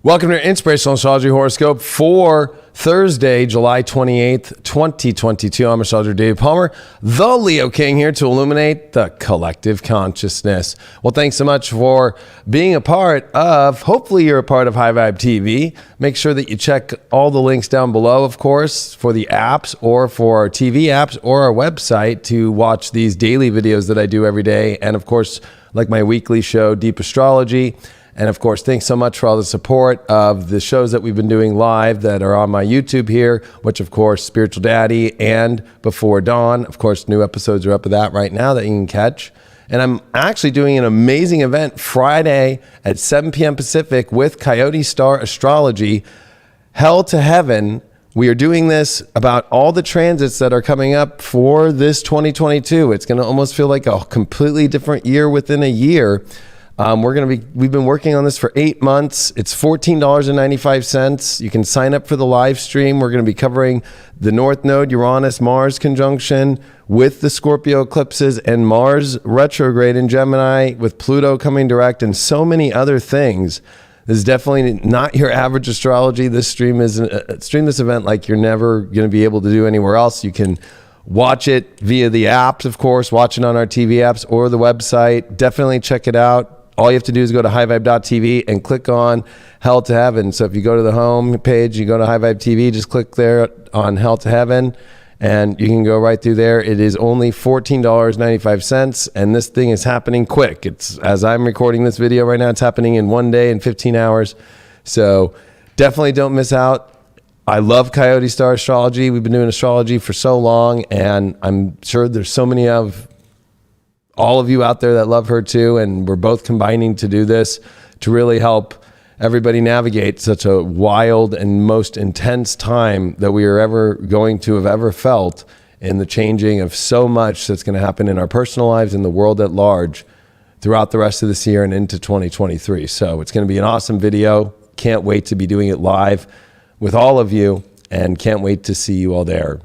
Welcome to your Inspirational Astrology Horoscope for Thursday, July 28th, 2022. I'm astrologer Dave Palmer, the Leo King, here to illuminate the collective consciousness. Well, thanks so much for being a part of, hopefully you're a part of High Vibe TV. Make sure that you check all the links down below, of course, for the apps or for our TV apps or our website to watch these daily videos that I do every day. And of course, like my weekly show, Deep Astrology. And of course, thanks so much for all the support of the shows that we've been doing live that are on my YouTube here, which of course, Spiritual Daddy and Before Dawn. Of course, new episodes are up of that right now that you can catch. And I'm actually doing an amazing event Friday at 7 p.m. Pacific with Coyote Star Astrology, Hell to Heaven. We are doing this about all the transits that are coming up for this 2022. It's going to almost feel like a completely different year within a year. We've been working on this for 8 months. It's $14.95. You can sign up for the live stream. We're going to be covering the North Node, Uranus, Mars conjunction with the Scorpio eclipses and Mars retrograde in Gemini with Pluto coming direct and so many other things. This is definitely not your average astrology. This stream is this event like you're never going to be able to do anywhere else. You can watch it via the apps, of course, watch it on our TV apps or the website. Definitely check it out. All you have to do is go to highvibe.tv and click on Hell to Heaven. So if you go to the home page, you go to High Vibe TV, just click there on Hell to Heaven, and you can go right through there. It is only $14.95, and this thing is happening quick. It's, as I'm recording this video right now, it's happening in 1 day and 15 hours. So definitely don't miss out. I love Coyote Star Astrology. We've been doing astrology for so long, and I'm sure there's so many of all of you out there that love her too, and we're both combining to do this to really help everybody navigate such a wild and most intense time that we are ever going to have ever felt in the changing of so much that's going to happen in our personal lives and the world at large throughout the rest of this year and into 2023. So it's going to be an awesome video. Can't wait to be doing it live with all of you, and can't wait to see you all there.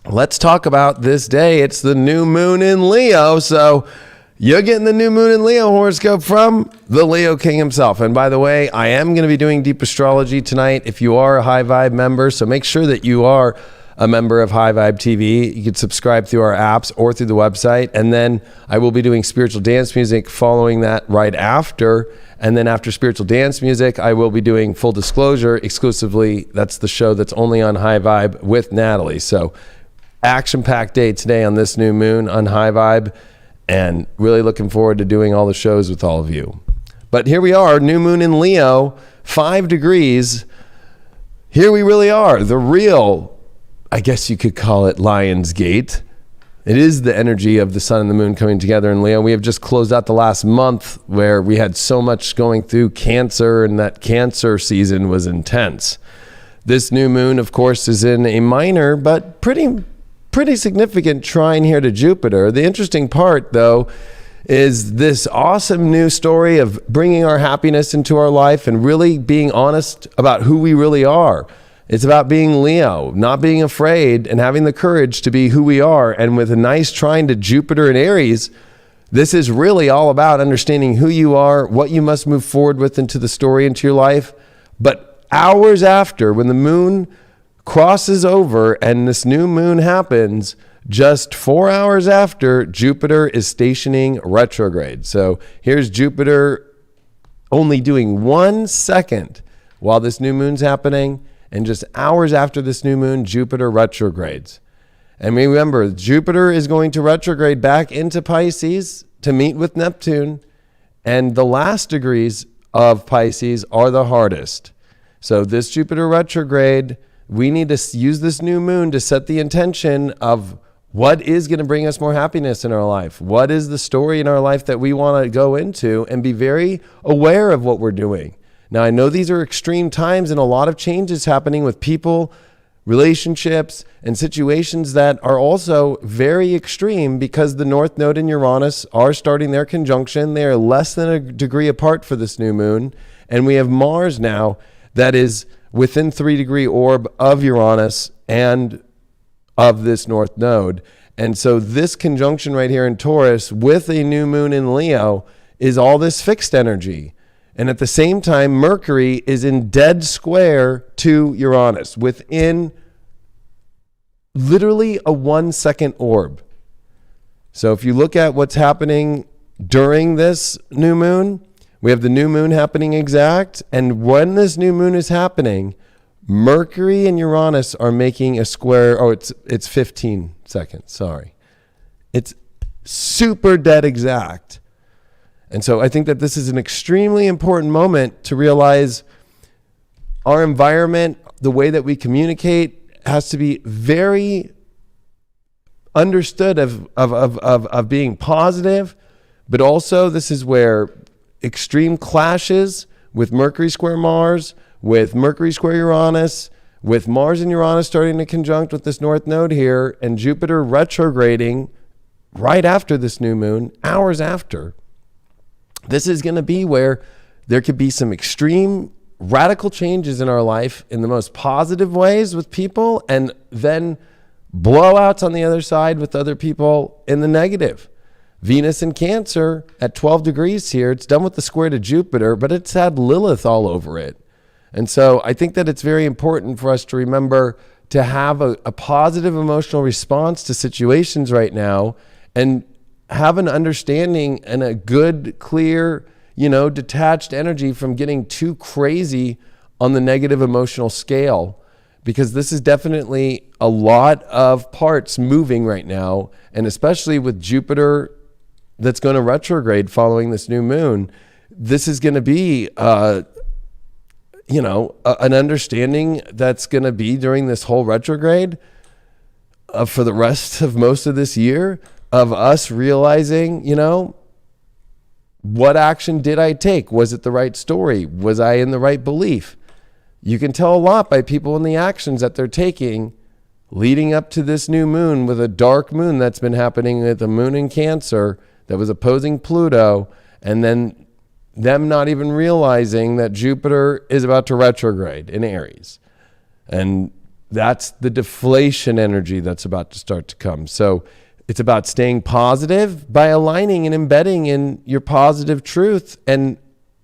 Let's talk about this day. It's the new moon in Leo. So you're getting the new moon in Leo horoscope from the Leo King himself. And by the way, I am going to be doing Deep Astrology tonight if you are a High Vibe member. So make sure that you are a member of High Vibe TV. You can subscribe through our apps or through the website. And then I will be doing spiritual dance music following that right after. And then after spiritual dance music, I will be doing Full Disclosure exclusively. That's the show that's only on High Vibe with Natalie. So action-packed day today on this new moon on High Vibe, and really looking forward to doing all the shows with all of you. But here we are, new moon in Leo, 5 degrees. Here we really are, the real, I guess you could call it Lion's Gate. It is the energy of the sun and the moon coming together in Leo. We have just closed out the last month where we had so much going through Cancer, and that Cancer season was intense. This new moon, of course, is in a minor but pretty significant trine here to Jupiter. The interesting part, though, is this awesome new story of bringing our happiness into our life and really being honest about who we really are. It's about being Leo, not being afraid and having the courage to be who we are. And with a nice trine to Jupiter and Aries, this is really all about understanding who you are, what you must move forward with into the story, into your life. But hours after, when the moon crosses over and this new moon happens, just 4 hours after, Jupiter is stationing retrograde. So here's Jupiter only doing 1 second while this new moon's happening, and just hours after this new moon, Jupiter retrogrades. And remember, Jupiter is going to retrograde back into Pisces to meet with Neptune, and the last degrees of Pisces are the hardest. So this Jupiter retrograde, we need to use this new moon to set the intention of what is going to bring us more happiness in our life. What is the story in our life that we want to go into, and be very aware of what we're doing. Now, I know these are extreme times and a lot of changes happening with people, relationships, and situations that are also very extreme because the North Node and Uranus are starting their conjunction. They are less than a degree apart for this new moon. And we have Mars now that is within 3-degree orb of Uranus and of this North Node. And so this conjunction right here in Taurus with a new moon in Leo is all this fixed energy. And at the same time, Mercury is in dead square to Uranus within literally a 1 second orb. So if you look at what's happening during this new moon, we have the new moon happening exact. And when this new moon is happening, Mercury and Uranus are making a square. Oh, it's 15 seconds. Sorry. It's super dead exact. And so I think that this is an extremely important moment to realize our environment, the way that we communicate, has to be very understood of being positive. But also, this is where extreme clashes with Mercury square Mars, with Mercury square Uranus, with Mars and Uranus starting to conjunct with this North Node here, and Jupiter retrograding right after this new moon, hours after. This is going to be where there could be some extreme radical changes in our life in the most positive ways with people, and then blowouts on the other side with other people in the negative. Venus in Cancer at 12 degrees here, it's done with the square to Jupiter, but it's had Lilith all over it. And so I think that it's very important for us to remember to have a positive emotional response to situations right now, and have an understanding and a good, clear, detached energy from getting too crazy on the negative emotional scale, because this is definitely a lot of parts moving right now. And especially with Jupiter that's going to retrograde following this new moon, this is going to be, an understanding that's going to be during this whole retrograde for the rest of most of this year, of us realizing, what action did I take? Was it the right story? Was I in the right belief? You can tell a lot by people in the actions that they're taking leading up to this new moon, with a dark moon that's been happening with the moon in Cancer that was opposing Pluto, and then them not even realizing that Jupiter is about to retrograde in Aries. And that's the deflation energy that's about to start to come. So it's about staying positive by aligning and embedding in your positive truth, and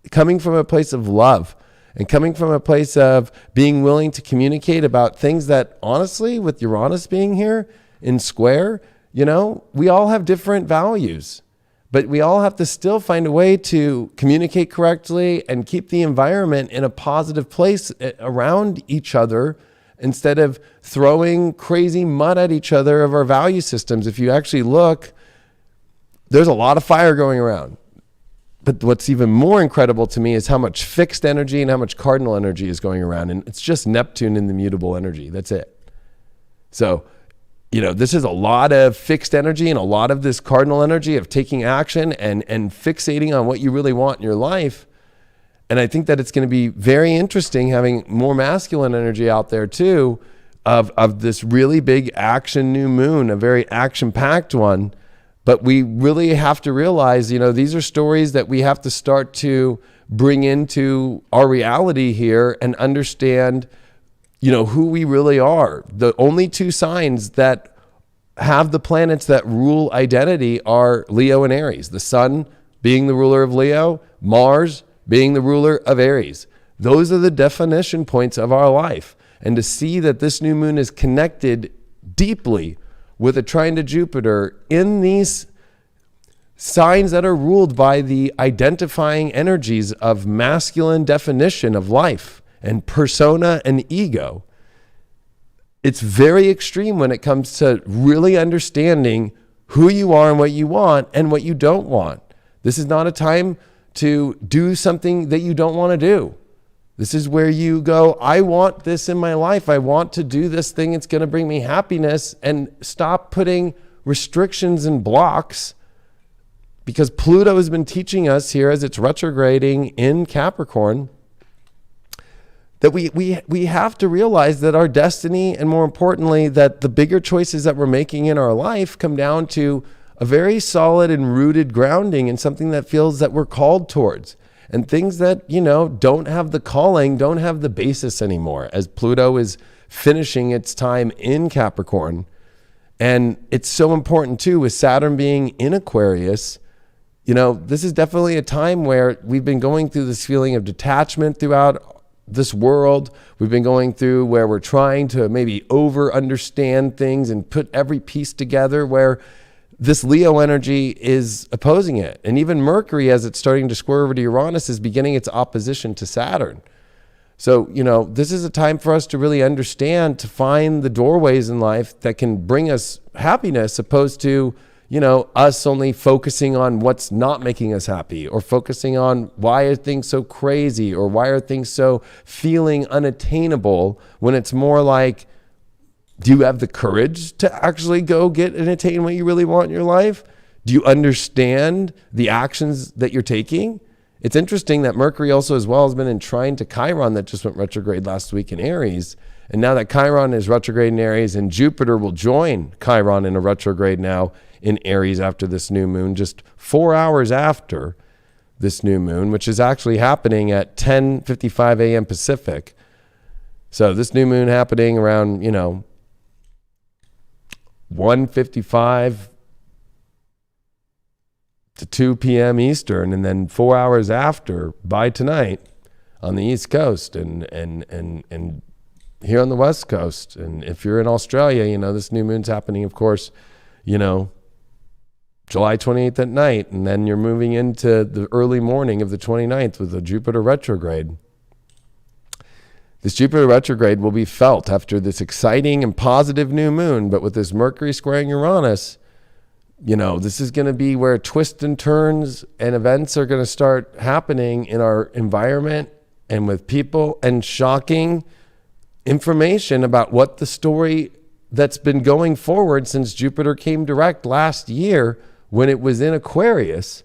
coming from a place of love, and coming from a place of being willing to communicate about things that, honestly, with Uranus being here in square, we all have different values, but we all have to still find a way to communicate correctly and keep the environment in a positive place around each other, instead of throwing crazy mud at each other of our value systems. If you actually look, there's a lot of fire going around. But what's even more incredible to me is how much fixed energy and how much cardinal energy is going around. And it's just Neptune in the mutable energy. That's it. So, this is a lot of fixed energy and a lot of this cardinal energy of taking action and fixating on what you really want in your life. And I think that it's going to be very interesting having more masculine energy out there too, of this really big action new moon, a very action-packed one. But we really have to realize, these are stories that we have to start to bring into our reality here and understand, who we really are. The only two signs that have the planets that rule identity are Leo and Aries. The sun being the ruler of Leo, Mars being the ruler of Aries. Those are the definition points of our life. And to see that this new moon is connected deeply with a trine to Jupiter in these signs that are ruled by the identifying energies of masculine definition of life and persona and ego, it's very extreme when it comes to really understanding who you are and what you want and what you don't want. This is not a time to do something that you don't want to do. This is where you go, I want this in my life. I want to do this thing. It's going to bring me happiness, and stop putting restrictions and blocks, because Pluto has been teaching us here as it's retrograding in Capricorn that we have to realize that our destiny, and more importantly, that the bigger choices that we're making in our life come down to a very solid and rooted grounding in something that feels that we're called towards. And things that, don't have the calling, don't have the basis anymore, as Pluto is finishing its time in Capricorn. And it's so important too, with Saturn being in Aquarius, this is definitely a time where we've been going through this feeling of detachment throughout this world. We've been going through where we're trying to maybe over understand things and put every piece together, where this Leo energy is opposing it. And even Mercury, as it's starting to square over to Uranus, is beginning its opposition to Saturn. So, this is a time for us to really understand, to find the doorways in life that can bring us happiness, opposed to us only focusing on what's not making us happy, or focusing on why are things so crazy, or why are things so feeling unattainable, when it's more like, do you have the courage to actually go get and attain what you really want in your life? Do you understand the actions that you're taking? It's interesting that Mercury also as well has been in trine to Chiron, that just went retrograde last week in Aries. And now that Chiron is retrograde in Aries, and Jupiter will join Chiron in a retrograde now in Aries after this new moon, just 4 hours after this new moon, which is actually happening at 10:55 a.m. Pacific. So this new moon happening around, 1:55 to 2 p.m. Eastern, and then 4 hours after, by tonight, on the East Coast and here on the West Coast. And if you're in Australia, this new moon's happening, of course, July 28th at night, and then you're moving into the early morning of the 29th with the Jupiter retrograde. This Jupiter retrograde will be felt after this exciting and positive new moon, but with this Mercury squaring Uranus, this is going to be where twists and turns and events are going to start happening in our environment and with people, and shocking information about what the story that's been going forward since Jupiter came direct last year when it was in Aquarius.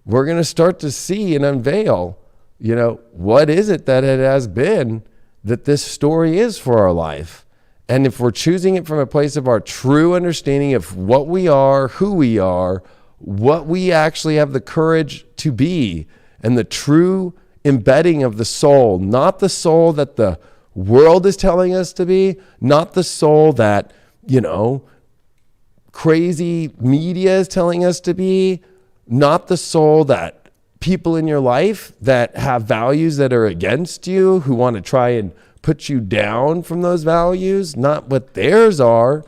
We're going to start to see and unveil, what is it that it has been that this story is for our life. And if we're choosing it from a place of our true understanding of what we are, who we are, what we actually have the courage to be, and the true embedding of the soul, not the soul that the world is telling us to be, not the soul that, crazy media is telling us to be, not the soul that people in your life that have values that are against you, who want to try and put you down from those values, not what theirs are.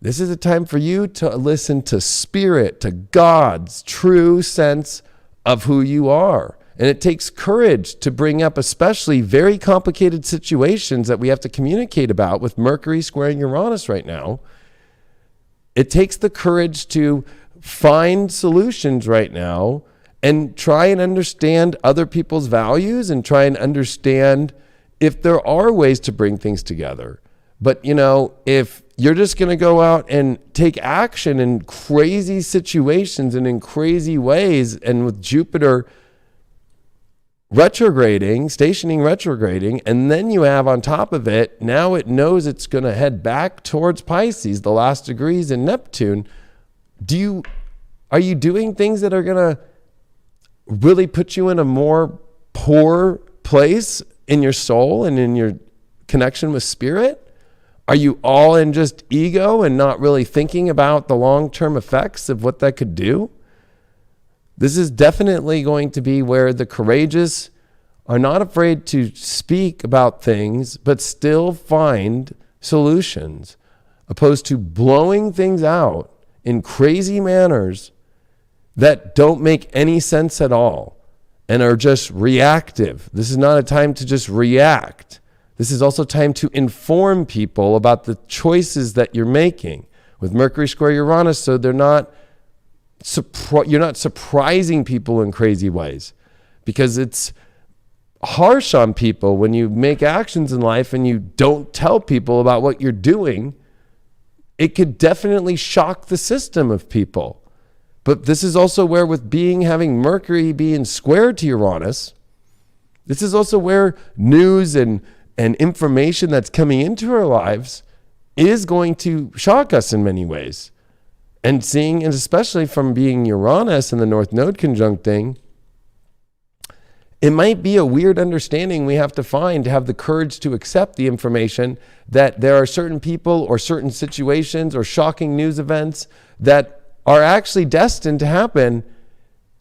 This is a time for you to listen to Spirit, to God's true sense of who you are. And it takes courage to bring up especially very complicated situations that we have to communicate about with Mercury squaring Uranus right now. It takes the courage to find solutions right now and try and understand other people's values, and try and understand if there are ways to bring things together. But, if you're just going to go out and take action in crazy situations and in crazy ways, and with Jupiter retrograding, and then you have on top of it, now it knows it's going to head back towards Pisces, the last degrees in Neptune. Are you doing things that are going to really put you in a more poor place in your soul and in your connection with Spirit? Are you all in just ego and not really thinking about the long-term effects of what that could do? This is definitely going to be where the courageous are not afraid to speak about things, but still find solutions, opposed to blowing things out in crazy manners that don't make any sense at all and are just reactive. This is not a time to just react. This is also time to inform people about the choices that you're making with Mercury square Uranus, so you're not surprising people in crazy ways, because it's harsh on people when you make actions in life and you don't tell people about what you're doing. It could definitely shock the system of people. But this is also where, with having Mercury being squared to Uranus, this is also where news and information that's coming into our lives is going to shock us in many ways. And especially from being Uranus and the North Node conjuncting, it might be a weird understanding we have to find to have the courage to accept the information that there are certain people or certain situations or shocking news events that are actually destined to happen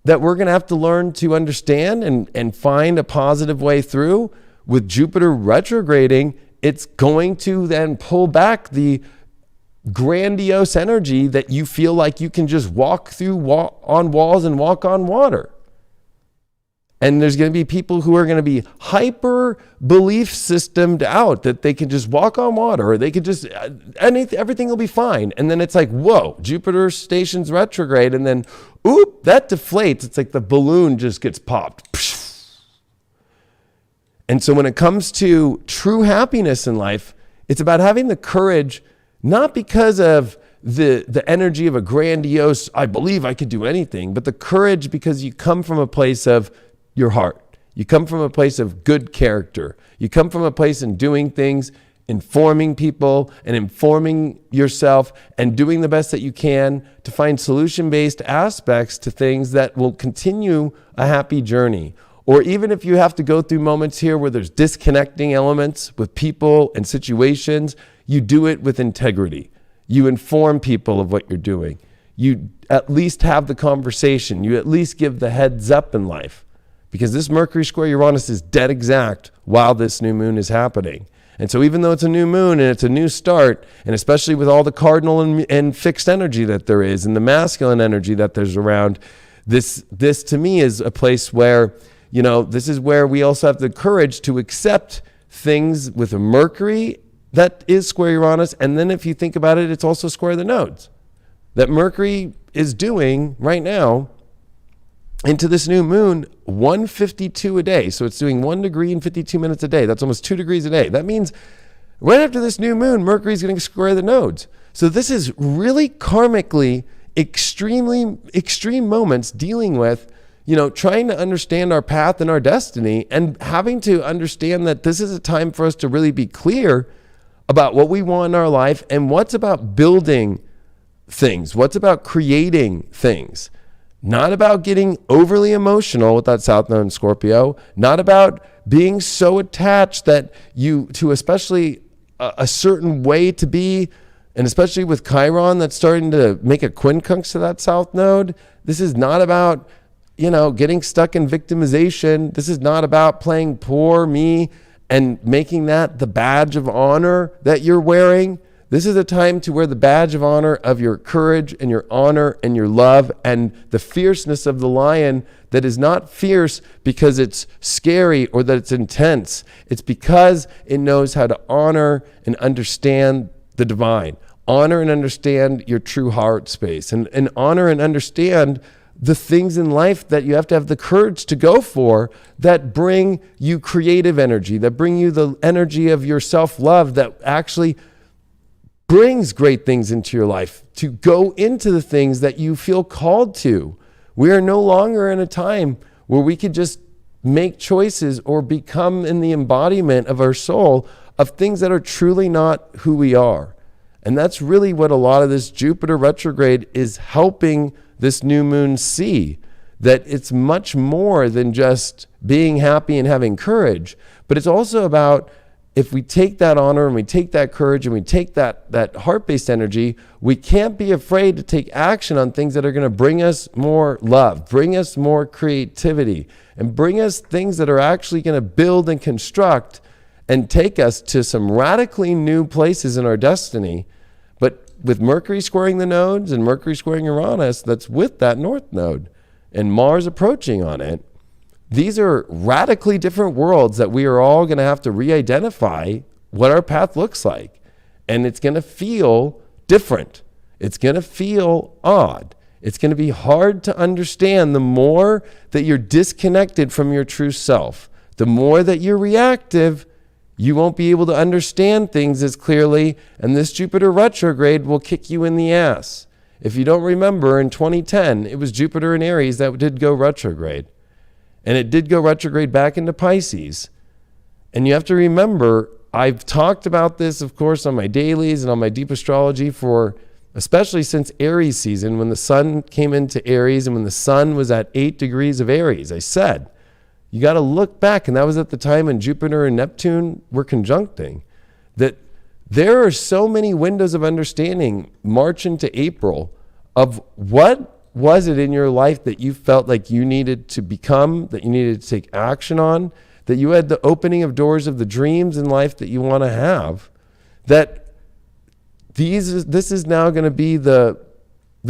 that we're going to have to learn to understand and find a positive way through. With Jupiter retrograding, it's going to then pull back the grandiose energy that you feel like you can just walk on walls and walk on water. And there's going to be people who are going to be hyper belief systemed out that they can just walk on water, or they could just, everything will be fine. And then it's like, whoa, Jupiter stations retrograde. And then, oop, that deflates. It's like the balloon just gets popped. And so when it comes to true happiness in life, it's about having the courage, not because of the energy of a grandiose, I believe I could do anything, but the courage because you come from a place of your heart. You come from a place of good character. You come from a place in doing things, informing people and informing yourself and doing the best that you can to find solution-based aspects to things that will continue a happy journey. Or even if you have to go through moments here where there's disconnecting elements with people and situations, you do it with integrity. You inform people of what you're doing. You at least have the conversation. You at least give the heads up in life. Because this Mercury square Uranus is dead exact while this new moon is happening. And so even though it's a new moon and it's a new start, and especially with all the cardinal and fixed energy that there is, and the masculine energy that there's around, this to me is a place where, this is where we also have the courage to accept things with a Mercury that is square Uranus. And then if you think about it, it's also square the nodes that Mercury is doing right now into this new moon, 152 a day. So it's doing 1 degree and 52 minutes a day. That's almost 2 degrees a day. That means right after this new moon, Mercury's going to square the nodes. So this is really karmically extreme moments dealing with, trying to understand our path and our destiny, and having to understand that this is a time for us to really be clear about what we want in our life and what's about building things, what's about creating things. Not about getting overly emotional with that South Node in Scorpio, not about being so attached that to especially a certain way to be, and especially with Chiron that's starting to make a quincunx to that South Node. This is not about, getting stuck in victimization. This is not about playing poor me and making that the badge of honor that you're wearing. This is a time to wear the badge of honor of your courage and your honor and your love and the fierceness of the lion that is not fierce because it's scary or that it's intense. It's because it knows how to honor and understand the divine, honor and understand your true heart space, and honor and understand the things in life that you have to have the courage to go for that bring you creative energy, that bring you the energy of your self-love that actually brings great things into your life, to go into the things that you feel called to. We are no longer in a time where we could just make choices or become in the embodiment of our soul of things that are truly not who we are. And that's really what a lot of this Jupiter retrograde is helping this new moon see, that it's much more than just being happy and having courage, but it's also about, if we take that honor and we take that courage and we take that heart-based energy, we can't be afraid to take action on things that are going to bring us more love, bring us more creativity, and bring us things that are actually going to build and construct and take us to some radically new places in our destiny. But with Mercury squaring the nodes and Mercury squaring Uranus, that's with that North Node, and Mars approaching on it, these are radically different worlds that we are all going to have to re-identify what our path looks like. And it's going to feel different. It's going to feel odd. It's going to be hard to understand the more that you're disconnected from your true self. The more that you're reactive, you won't be able to understand things as clearly, and this Jupiter retrograde will kick you in the ass. If you don't remember, in 2010, it was Jupiter in Aries that did go retrograde. And it did go retrograde back into Pisces. And you have to remember, I've talked about this, of course, on my dailies and on my deep astrology for, especially since Aries season, when the sun came into Aries and when the sun was at 8 degrees of Aries. I said, you got to look back, and that was at the time when Jupiter and Neptune were conjuncting, that there are so many windows of understanding March into April of what was it in your life that you felt like you needed to become, that you needed to take action on, that you had the opening of doors of the dreams in life that you want to have, that this is now going to be the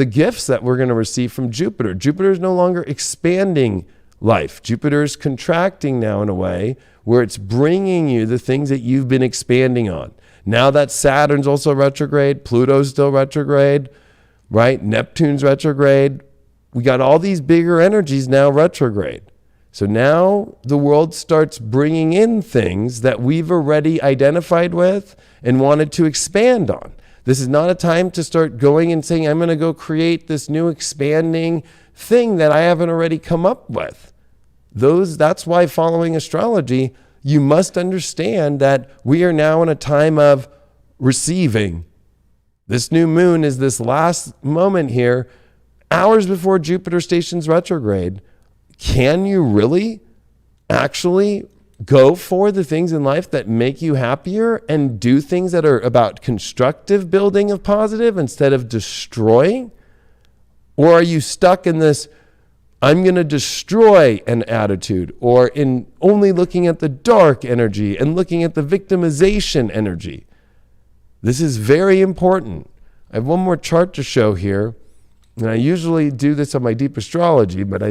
gifts that we're going to receive from Jupiter. Jupiter is no longer expanding life. Jupiter is contracting now in a way where it's bringing you the things that you've been expanding on. Now that Saturn's also retrograde, Pluto's still retrograde, right? Neptune's retrograde. We got all these bigger energies now retrograde. So now the world starts bringing in things that we've already identified with and wanted to expand on. This is not a time to start going and saying, I'm going to go create this new expanding thing that I haven't already come up with. That's why following astrology, you must understand that we are now in a time of receiving. This new moon is this last moment here, hours before Jupiter stations retrograde. Can you really actually go for the things in life that make you happier and do things that are about constructive building of positive instead of destroying? Or are you stuck in this, I'm going to destroy an attitude, or in only looking at the dark energy and looking at the victimization energy? This is very important. I have one more chart to show here, and I usually do this on my deep astrology, but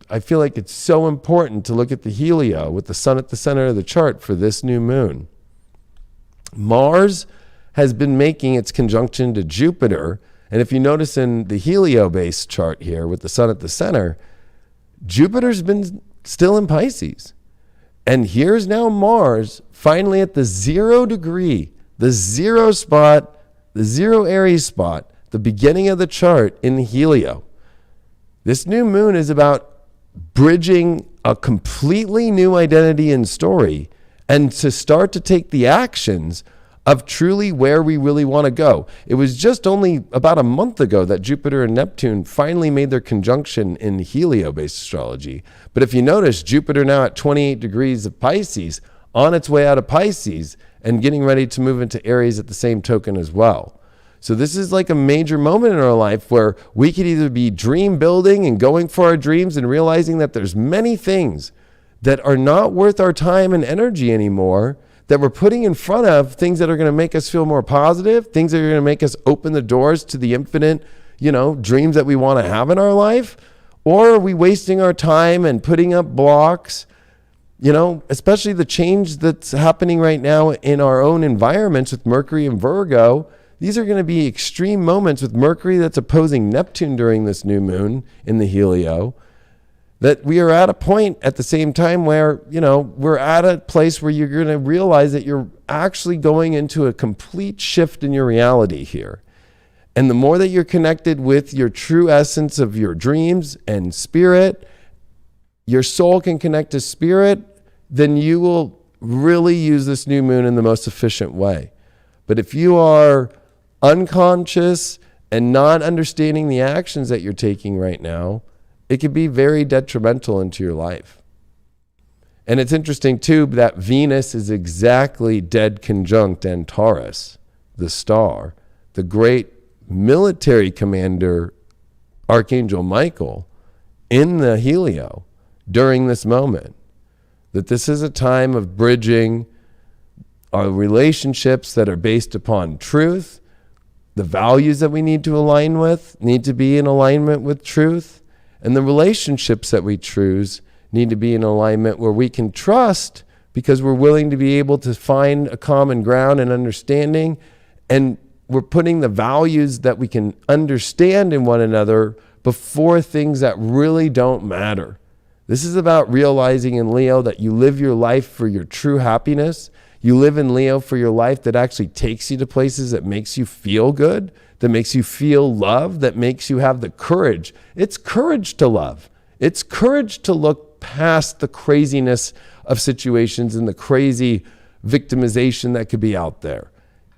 I feel like it's so important to look at the Helio with the sun at the center of the chart for this new moon. Mars has been making its conjunction to Jupiter, and if you notice in the Helio-based chart here with the sun at the center, Jupiter's been still in Pisces. And here's now Mars finally at the 0 degree, the 0 spot, the 0 Aries spot, the beginning of the chart in Helio. This new moon is about bridging a completely new identity and story and to start to take the actions of truly where we really want to go. It was just only about a month ago that Jupiter and Neptune finally made their conjunction in Helio-based astrology. But if you notice, Jupiter now at 28 degrees of Pisces, on its way out of Pisces and getting ready to move into Aries at the same token as well. So this is like a major moment in our life where we could either be dream building and going for our dreams and realizing that there's many things that are not worth our time and energy anymore, that we're putting in front of things that are going to make us feel more positive, things that are going to make us open the doors to the infinite, dreams that we want to have in our life. Or are we wasting our time and putting up blocks, especially the change that's happening right now in our own environments with Mercury and Virgo. These are going to be extreme moments with Mercury that's opposing Neptune during this new moon in the Helio, that we are at a point at the same time where, we're at a place where you're going to realize that you're actually going into a complete shift in your reality here. And the more that you're connected with your true essence of your dreams and spirit, your soul can connect to spirit, then you will really use this new moon in the most efficient way. But if you are unconscious and not understanding the actions that you're taking right now, it can be very detrimental into your life. And it's interesting too that Venus is exactly dead conjunct Antares, the star, the great military commander, Archangel Michael, in the Helio during this moment. That this is a time of bridging our relationships that are based upon truth. The values that we need to align with need to be in alignment with truth. And the relationships that we choose need to be in alignment where we can trust because we're willing to be able to find a common ground and understanding. And we're putting the values that we can understand in one another before things that really don't matter. This is about realizing in Leo that you live your life for your true happiness. You live in Leo for your life that actually takes you to places that makes you feel good, that makes you feel love, that makes you have the courage. It's courage to love. It's courage to look past the craziness of situations and the crazy victimization that could be out there.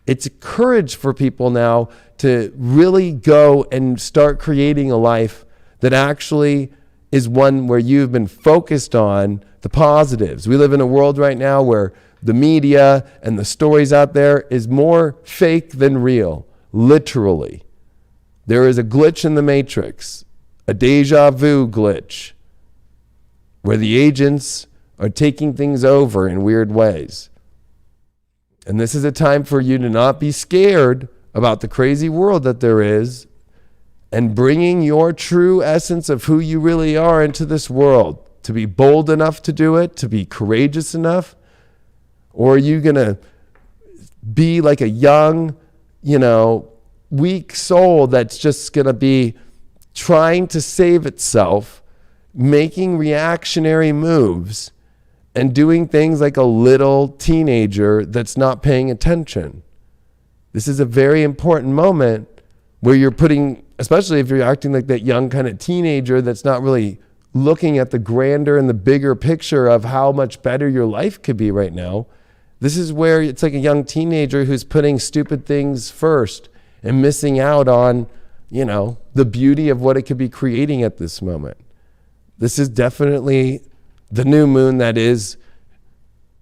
It's courage for people now to really go and start creating a life that actually is one where you've been focused on the positives. We live in a world right now where the media and the stories out there is more fake than real, literally. There is a glitch in the matrix. a deja vu glitch where the agents are taking things over in weird ways. And this is a time for you to not be scared about the crazy world that there is and bringing your true essence of who you really are into this world. To be bold enough to do it, to be courageous enough, or are you going to be like a young, weak soul that's just going to be trying to save itself, making reactionary moves, and doing things like a little teenager that's not paying attention? This is a very important moment where you're putting, especially if you're acting like that young kind of teenager that's not really looking at the grander and the bigger picture of how much better your life could be right now. This is where it's like a young teenager who's putting stupid things first and missing out on, the beauty of what it could be creating at this moment. This is definitely the new moon that is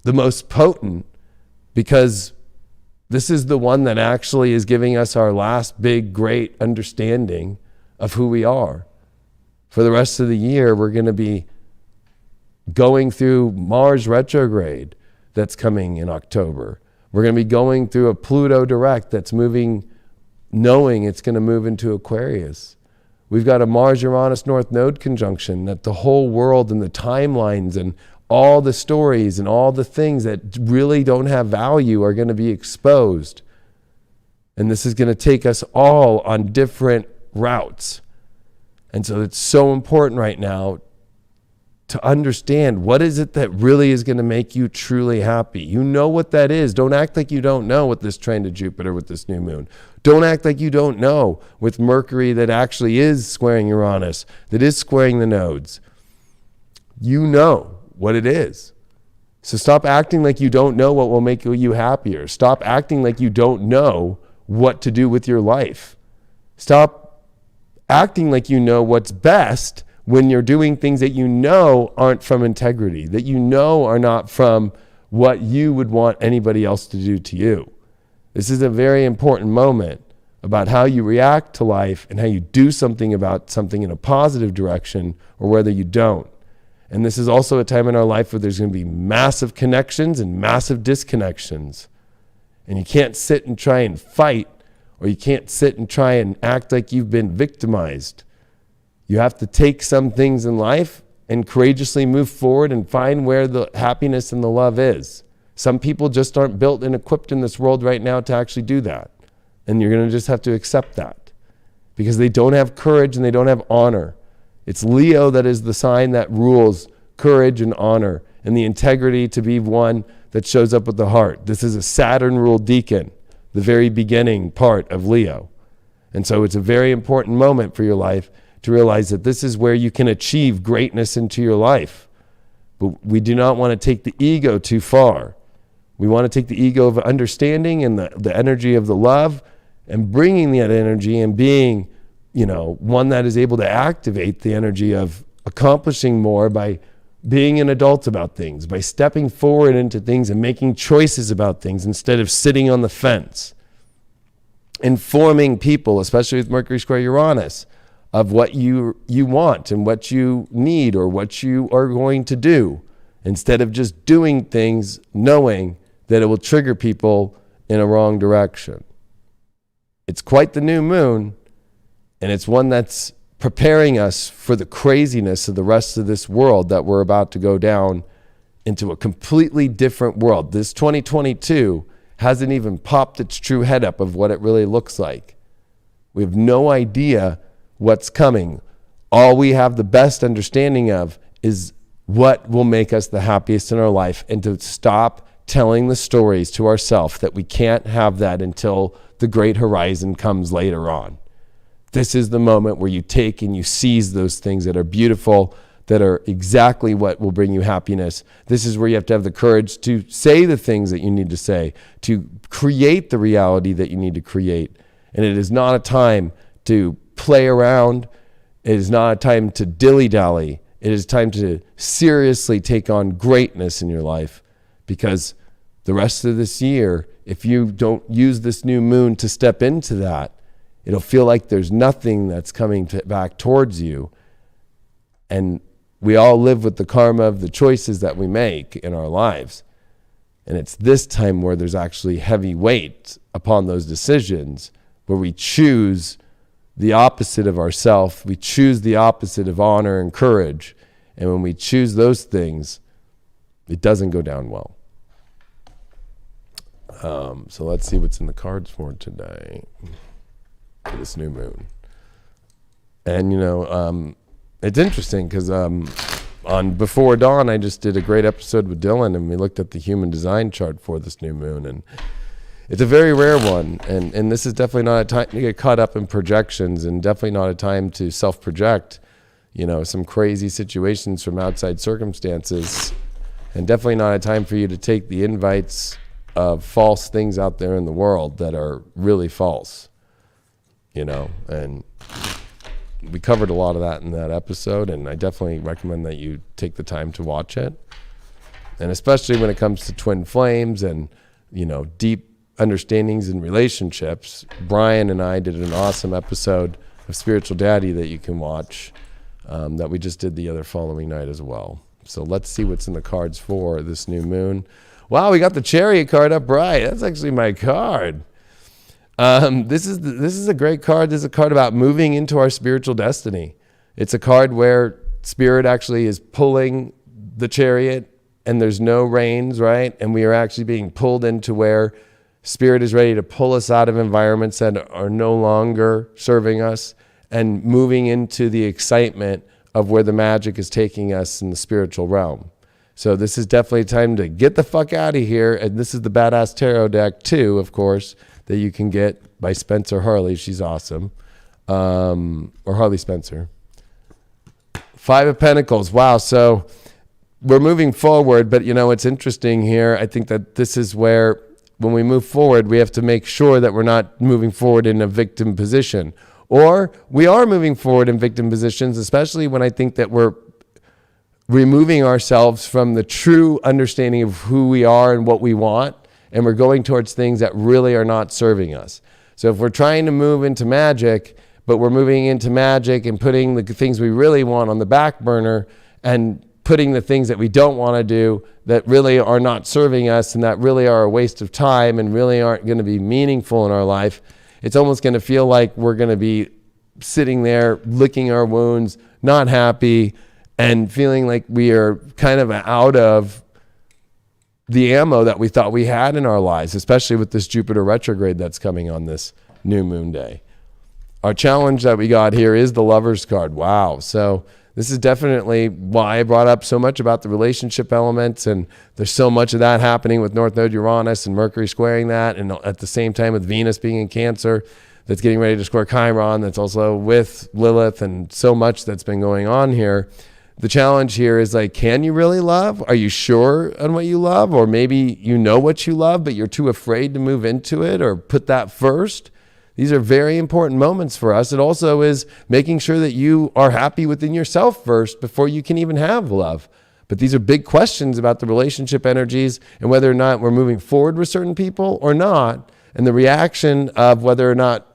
the most potent, because this is the one that actually is giving us our last big, great understanding of who we are. For the rest of the year, we're going to be going through Mars retrograde that's coming in October. We're going to be going through a Pluto direct that's moving, knowing it's going to move into Aquarius. We've got a Mars-Uranus North Node conjunction that the whole world and the timelines and all the stories and all the things that really don't have value are going to be exposed. And this is going to take us all on different routes. And so it's so important right now to understand what is it that really is going to make you truly happy. You know what that is. Don't act like you don't know with this trine to Jupiter, with this new moon. Don't act like you don't know with Mercury that actually is squaring Uranus, that is squaring the nodes. You know what it is. So stop acting like you don't know what will make you happier. Stop acting like you don't know what to do with your life. Stop acting like you know what's best when you're doing things that you know aren't from integrity, that you know are not from what you would want anybody else to do to you. This is a very important moment about how you react to life and how you do something about something in a positive direction or whether you don't. And this is also a time in our life where there's going to be massive connections and massive disconnections. And you can't sit and try and fight, or you can't sit and try and act like you've been victimized. You have to take some things in life and courageously move forward and find where the happiness and the love is. Some people just aren't built and equipped in this world right now to actually do that. And you're going to just have to accept that because they don't have courage and they don't have honor. It's Leo that is the sign that rules courage and honor and the integrity to be one that shows up with the heart. This is a Saturn-ruled deacon, the very beginning part of Leo. And so it's a very important moment for your life to realize that this is where you can achieve greatness into your life. But we do not want to take the ego too far. We want to take the ego of understanding and the energy of the love and bringing that energy and being, one that is able to activate the energy of accomplishing more by being an adult about things, by stepping forward into things and making choices about things instead of sitting on the fence. Informing people, especially with Mercury square Uranus, of what you want and what you need or what you are going to do, instead of just doing things knowing that it will trigger people in a wrong direction. It's quite the new moon, and it's one that's preparing us for the craziness of the rest of this world that we're about to go down into a completely different world. This 2022 hasn't even popped its true head up of what it really looks like. We have no idea what's coming. All we have the best understanding of is what will make us the happiest in our life, and to stop telling the stories to ourselves that we can't have that until the great horizon comes later on. This is the moment where you take and you seize those things that are beautiful, that are exactly what will bring you happiness. This is where you have to have the courage to say the things that you need to say, to create the reality that you need to create. And it is not a time to play around. It is not a time to dilly-dally. It is time to seriously take on greatness in your life, because the rest of this year, if you don't use this new moon to step into that, It'll feel like there's nothing that's coming back towards you. And we all live with the karma of the choices that we make in our lives. And it's this time where there's actually heavy weight upon those decisions, where we choose the opposite of ourself. We choose the opposite of honor and courage. And when we choose those things, it doesn't go down well. So let's see what's in the cards for today, for this new moon. And, it's interesting because on Before Dawn, I just did a great episode with Dylan, and we looked at the human design chart for this new moon. And it's a very rare one. And this is definitely not a time to get caught up in projections, and definitely not a time to self-project, some crazy situations from outside circumstances. And definitely not a time for you to take the invites of false things out there in the world that are really false, and we covered a lot of that in that episode, and I definitely recommend that you take the time to watch it. And especially when it comes to twin flames and, deep understandings in relationships, Brian and I did an awesome episode of Spiritual Daddy that you can watch, that we just did the other following night as well. So let's see what's in the cards for this new moon. Wow, we got the Chariot card up right. That's actually my card. This is a great card. This is a card about moving into our spiritual destiny. It's a card where Spirit actually is pulling the Chariot, and there's no reins, right? And we are actually being pulled into where Spirit is ready to pull us out of environments that are no longer serving us, and moving into the excitement of where the magic is taking us in the spiritual realm. So this is definitely time to get the fuck out of here. And this is the Badass Tarot deck too, of course, that you can get by Spencer Harley. She's awesome. Or Harley Spencer. Five of Pentacles. Wow. So we're moving forward, but it's interesting here. I think that this is where when we move forward, we have to make sure that we're not moving forward in a victim position. Or we are moving forward in victim positions, especially when I think that we're removing ourselves from the true understanding of who we are and what we want, and we're going towards things that really are not serving us. So if we're trying to move into magic, but we're moving into magic and putting the things we really want on the back burner, and putting the things that we don't want to do that really are not serving us and that really are a waste of time and really aren't going to be meaningful in our life, it's almost going to feel like we're going to be sitting there licking our wounds, not happy, and feeling like we are kind of out of the ammo that we thought we had in our lives, especially with this Jupiter retrograde that's coming on this new moon day. Our challenge that we got here is the Lovers card. Wow. So this is definitely why I brought up so much about the relationship elements, and there's so much of that happening with North Node Uranus and Mercury squaring that, and at the same time with Venus being in Cancer that's getting ready to square Chiron, that's also with Lilith, and so much that's been going on here. The challenge here is like, can you really love? Are you sure on what you love? Or maybe you know what you love, but you're too afraid to move into it or put that first. These are very important moments for us. It also is making sure that you are happy within yourself first before you can even have love. But these are big questions about the relationship energies and whether or not we're moving forward with certain people or not. And the reaction of whether or not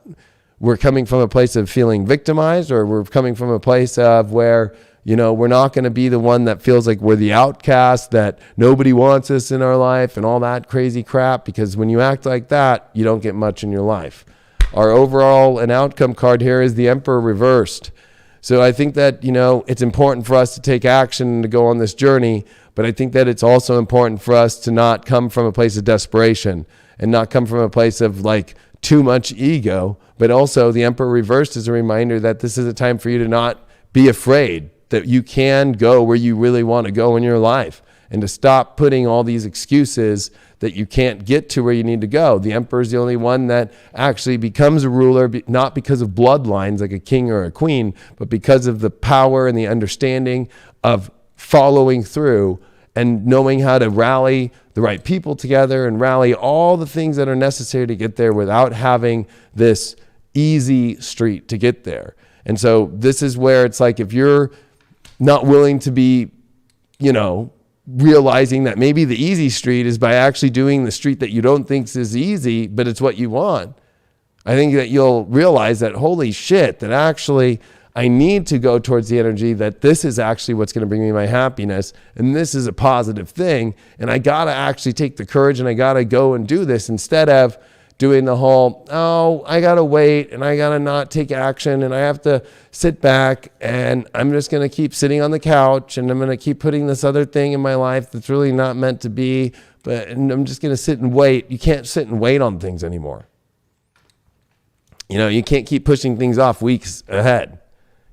we're coming from a place of feeling victimized, or we're coming from a place of where, we're not going to be the one that feels like we're the outcast, that nobody wants us in our life and all that crazy crap. Because when you act like that, you don't get much in your life. Our overall and outcome card here is the Emperor reversed. So I think that, it's important for us to take action and to go on this journey. But I think that it's also important for us to not come from a place of desperation and not come from a place of like too much ego. But also the Emperor reversed is a reminder that this is a time for you to not be afraid, that you can go where you really want to go in your life, and to stop putting all these excuses that you can't get to where you need to go. The Emperor is the only one that actually becomes a ruler, not because of bloodlines like a king or a queen, but because of the power and the understanding of following through and knowing how to rally the right people together and rally all the things that are necessary to get there without having this easy street to get there. And so this is where it's like, if you're not willing to be, realizing that maybe the easy street is by actually doing the street that you don't think is easy, but it's what you want. I think that you'll realize that, holy shit, that actually I need to go towards the energy that this is actually what's going to bring me my happiness. And this is a positive thing. And I got to actually take the courage and I got to go and do this instead of doing the whole, oh, I got to wait and I got to not take action and I have to sit back and I'm just going to keep sitting on the couch and I'm going to keep putting this other thing in my life that's really not meant to be, and I'm just going to sit and wait. You can't sit and wait on things anymore. You know, you can't keep pushing things off weeks ahead.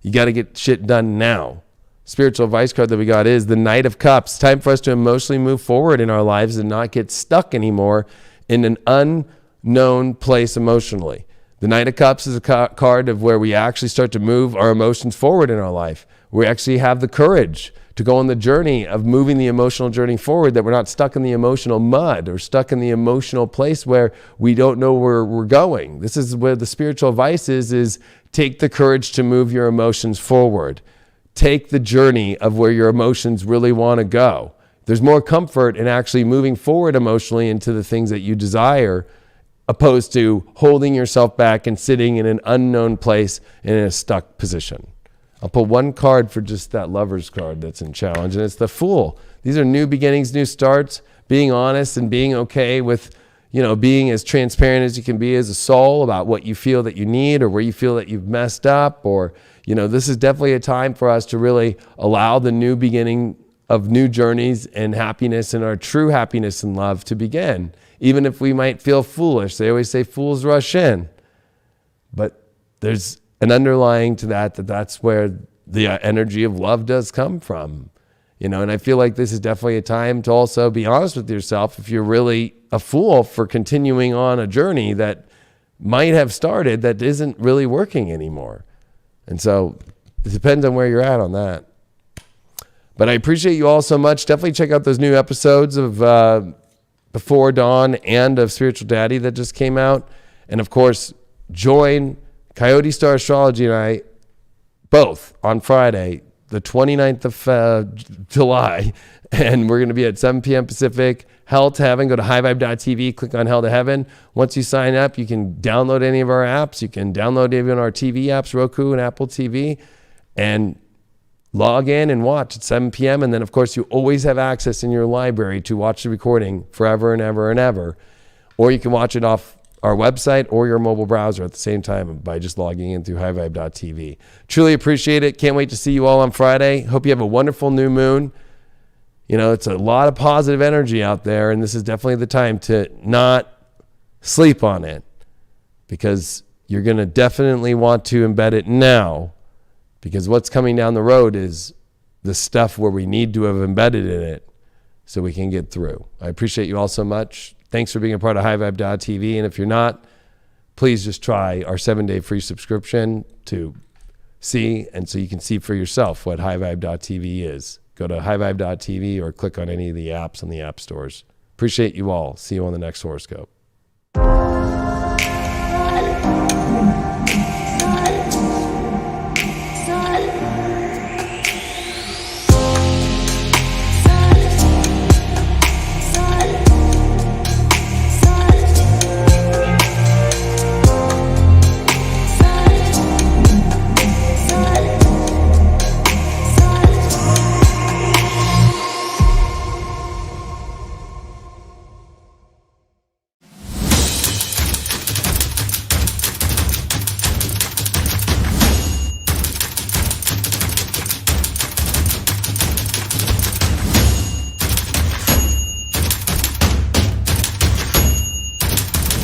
You got to get shit done now. Spiritual advice card that we got is the Knight of Cups. Time for us to emotionally move forward in our lives and not get stuck anymore in an unknown place emotionally. The Knight of Cups is a card of where we actually start to move our emotions forward in our life. We actually have the courage to go on the journey of moving the emotional journey forward, that we're not stuck in the emotional mud or stuck in the emotional place where we don't know where we're going. This is where the spiritual advice is take the courage to move your emotions forward. Take the journey of where your emotions really want to go. There's more comfort in actually moving forward emotionally into the things that you desire, opposed to holding yourself back and sitting in an unknown place in a stuck position. I'll pull one card for just that Lover's card that's in challenge, and it's the Fool. These are new beginnings, new starts, being honest and being okay with, being as transparent as you can be as a soul about what you feel that you need or where you feel that you've messed up, or, this is definitely a time for us to really allow the new beginning of new journeys and happiness and our true happiness and love to begin. Even if we might feel foolish. They always say fools rush in. But there's an underlying to that's where the energy of love does come from. And I feel like this is definitely a time to also be honest with yourself if you're really a fool for continuing on a journey that might have started that isn't really working anymore. And so it depends on where you're at on that. But I appreciate you all so much. Definitely check out those new episodes of Before Dawn and of Spiritual Daddy that just came out. And of course, join Coyote Star Astrology and I both on Friday, the 29th of July. And we're going to be at 7 p.m. Pacific. Hell to Heaven. Go to highvibe.tv, click on Hell to Heaven. Once you sign up, you can download any of our apps. You can download even our TV apps, Roku and Apple TV, and log in and watch at 7 p.m. And then, of course, you always have access in your library to watch the recording forever and ever and ever. Or you can watch it off our website or your mobile browser at the same time by just logging in through highvibe.tv. Truly appreciate it. Can't wait to see you all on Friday. Hope you have a wonderful new moon. It's a lot of positive energy out there, and this is definitely the time to not sleep on it, because you're going to definitely want to embed it now, because what's coming down the road is the stuff where we need to have embedded in it so we can get through. I appreciate you all so much. Thanks for being a part of highvibe.tv. And if you're not, please just try our 7-day free subscription to see, and so you can see for yourself what highvibe.tv is. Go to highvibe.tv or click on any of the apps on the app stores. Appreciate you all. See you on the next horoscope.